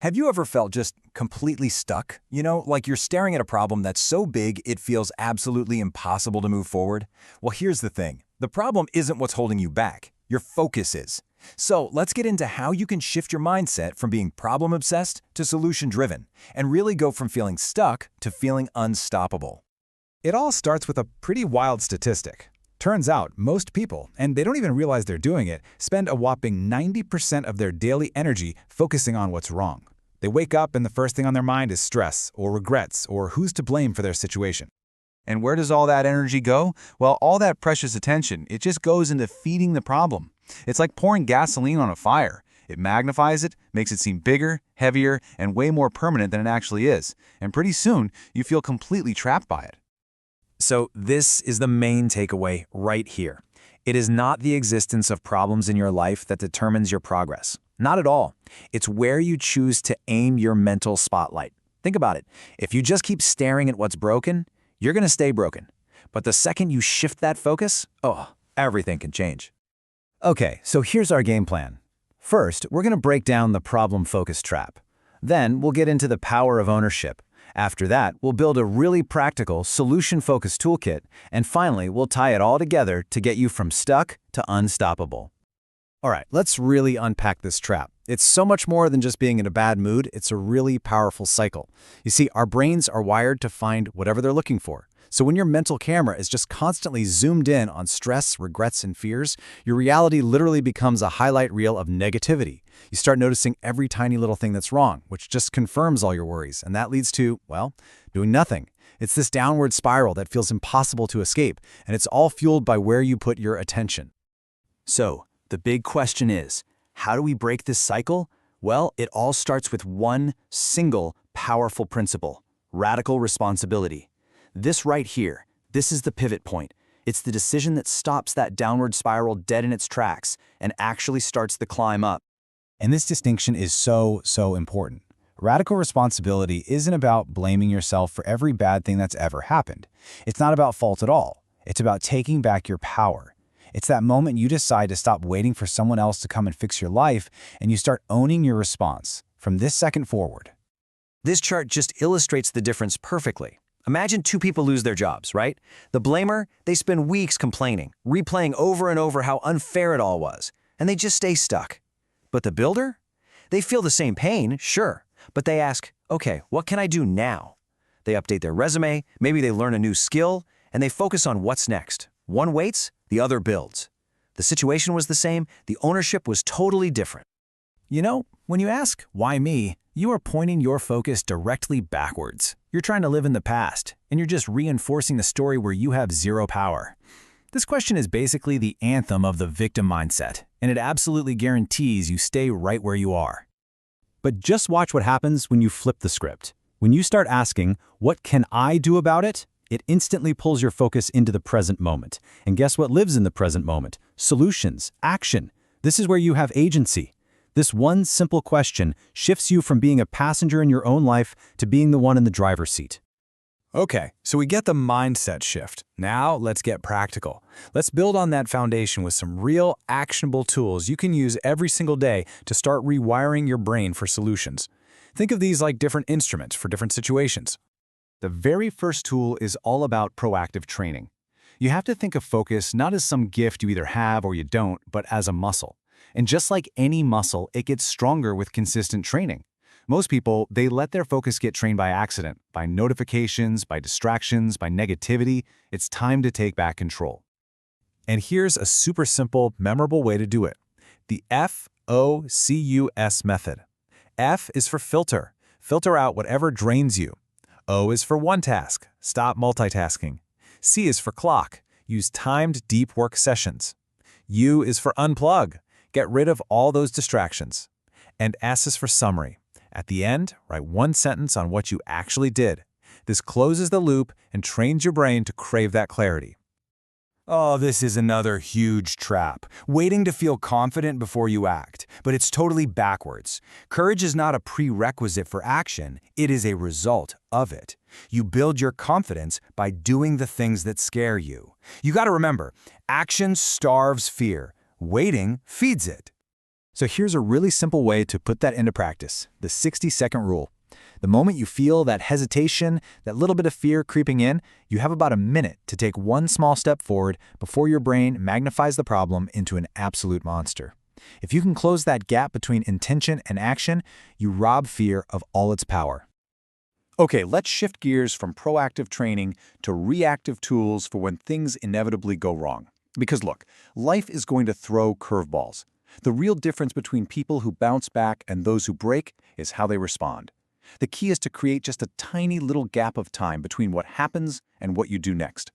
Have you ever felt just completely stuck? Like you're staring at a problem that's so big it feels absolutely impossible to move forward? Well, here's the thing. The problem isn't what's holding you back. Your focus is. So let's get into how you can shift your mindset from being problem-obsessed to solution-driven and really go from feeling stuck to feeling unstoppable. It all starts with a pretty wild statistic. Turns out, most people, and they don't even realize they're doing it, spend a whopping 90% of their daily energy focusing on what's wrong. They wake up and the first thing on their mind is stress, or regrets, or who's to blame for their situation. And where does all that energy go? Well, all that precious attention, it just goes into feeding the problem. It's like pouring gasoline on a fire. It magnifies it, makes it seem bigger, heavier, and way more permanent than it actually is. And pretty soon, you feel completely trapped by it. So this is the main takeaway right here. It is not the existence of problems in your life that determines your progress. Not at all. It's where you choose to aim your mental spotlight. Think about it. If you just keep staring at what's broken, you're going to stay broken. But the second you shift that focus, everything can change. Okay, so here's our game plan. First, we're going to break down the problem focus trap. Then we'll get into the power of ownership. After that, we'll build a really practical, solution-focused toolkit, and finally, we'll tie it all together to get you from stuck to unstoppable. All right, let's really unpack this trap. It's so much more than just being in a bad mood. It's a really powerful cycle. You see, our brains are wired to find whatever they're looking for. So when your mental camera is just constantly zoomed in on stress, regrets, and fears, your reality literally becomes a highlight reel of negativity. You start noticing every tiny little thing that's wrong, which just confirms all your worries, and that leads to, well, doing nothing. It's this downward spiral that feels impossible to escape, and it's all fueled by where you put your attention. So, the big question is, how do we break this cycle? Well, it all starts with one single powerful principle: radical responsibility. This right here, this is the pivot point. It's the decision that stops that downward spiral dead in its tracks and actually starts the climb up. And this distinction is so important. Radical responsibility isn't about blaming yourself for every bad thing that's ever happened. It's not about fault at all. It's about taking back your power. It's that moment you decide to stop waiting for someone else to come and fix your life, and you start owning your response from this second forward. This chart just illustrates the difference perfectly. Imagine two people lose their jobs, right? The blamer, they spend weeks complaining, replaying over and over how unfair it all was, and they just stay stuck. But the builder? They feel the same pain, sure, but they ask, okay, what can I do now? They update their resume, maybe they learn a new skill, and they focus on what's next. One waits, the other builds. The situation was the same, the ownership was totally different. When you ask, why me, you are pointing your focus directly backwards. You're trying to live in the past, and you're just reinforcing the story where you have zero power. This question is basically the anthem of the victim mindset, and it absolutely guarantees you stay right where you are. But just watch what happens when you flip the script. When you start asking, what can I do about it? It instantly pulls your focus into the present moment. And guess what lives in the present moment? Solutions, action. This is where you have agency. This one simple question shifts you from being a passenger in your own life to being the one in the driver's seat. Okay, so we get the mindset shift. Now let's get practical. Let's build on that foundation with some real actionable tools you can use every single day to start rewiring your brain for solutions. Think of these like different instruments for different situations. The very first tool is all about proactive training. You have to think of focus not as some gift you either have or you don't, but as a muscle. And just like any muscle, it gets stronger with consistent training. Most people, they let their focus get trained by accident, by notifications, by distractions, by negativity. It's time to take back control. And here's a super simple, memorable way to do it. The FOCUS method. F is for filter. Filter out whatever drains you. O is for one task. Stop multitasking. C is for clock. Use timed deep work sessions. U is for unplug. Get rid of all those distractions. And S is for summary. At the end, write one sentence on what you actually did. This closes the loop and trains your brain to crave that clarity. Oh, this is another huge trap. Waiting to feel confident before you act. But it's totally backwards. Courage is not a prerequisite for action. It is a result of it. You build your confidence by doing the things that scare you. You got to remember, action starves fear. Waiting feeds it. So here's a really simple way to put that into practice, the 60-second rule. The moment you feel that hesitation, that little bit of fear creeping in, you have about a minute to take one small step forward before your brain magnifies the problem into an absolute monster. If you can close that gap between intention and action, you rob fear of all its power. Okay, let's shift gears from proactive training to reactive tools for when things inevitably go wrong. Because look, life is going to throw curveballs. The real difference between people who bounce back and those who break is how they respond. The key is to create just a tiny little gap of time between what happens and what you do next.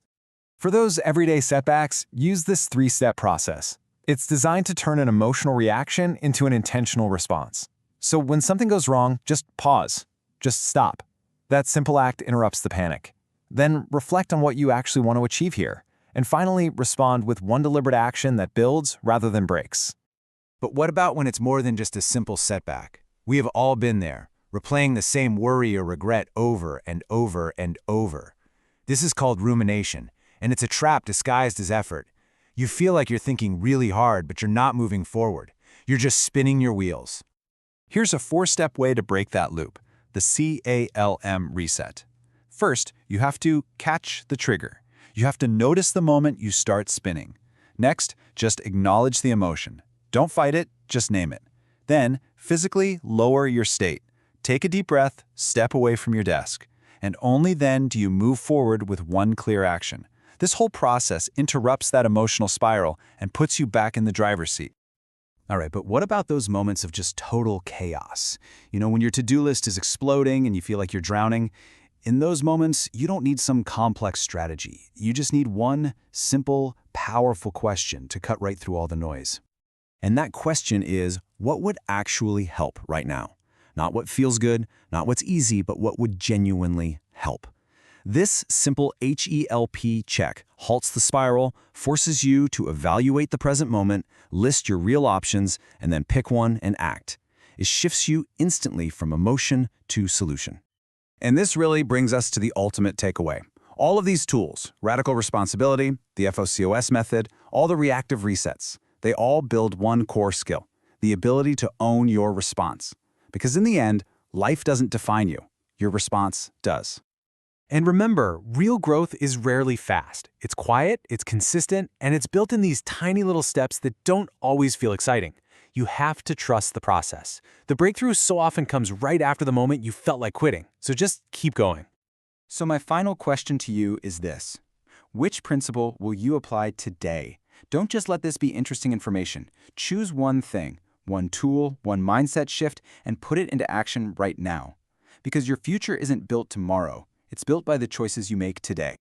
For those everyday setbacks, use this 3-step process. It's designed to turn an emotional reaction into an intentional response. So when something goes wrong, just pause. Just stop. That simple act interrupts the panic. Then reflect on what you actually want to achieve here. And finally, respond with one deliberate action that builds rather than breaks. But what about when it's more than just a simple setback? We have all been there, replaying the same worry or regret over and over and over. This is called rumination, and it's a trap disguised as effort. You feel like you're thinking really hard, but you're not moving forward. You're just spinning your wheels. Here's a 4-step way to break that loop, the CALM reset. First, you have to catch the trigger. You have to notice the moment you start spinning. Next, just acknowledge the emotion. Don't fight it, just name it. Then, physically lower your state. Take a deep breath, step away from your desk. And only then do you move forward with one clear action. This whole process interrupts that emotional spiral and puts you back in the driver's seat. All right, but what about those moments of just total chaos? You know, when your to-do list is exploding and you feel like you're drowning, in those moments, you don't need some complex strategy. You just need one simple, powerful question to cut right through all the noise. And that question is, what would actually help right now? Not what feels good, not what's easy, but what would genuinely help. This simple HELP check halts the spiral, forces you to evaluate the present moment, list your real options, and then pick one and act. It shifts you instantly from emotion to solution. And this really brings us to the ultimate takeaway. All of these tools, radical responsibility, the FOCOS method, all the reactive resets, they all build one core skill, the ability to own your response. Because in the end, life doesn't define you. Your response does. And remember, real growth is rarely fast. It's quiet, it's consistent, and it's built in these tiny little steps that don't always feel exciting. You have to trust the process. The breakthrough so often comes right after the moment you felt like quitting, so just keep going. So my final question to you is this. Which principle will you apply today? Don't just let this be interesting information. Choose one thing, one tool, one mindset shift, and put it into action right now. Because your future isn't built tomorrow. It's built by the choices you make today.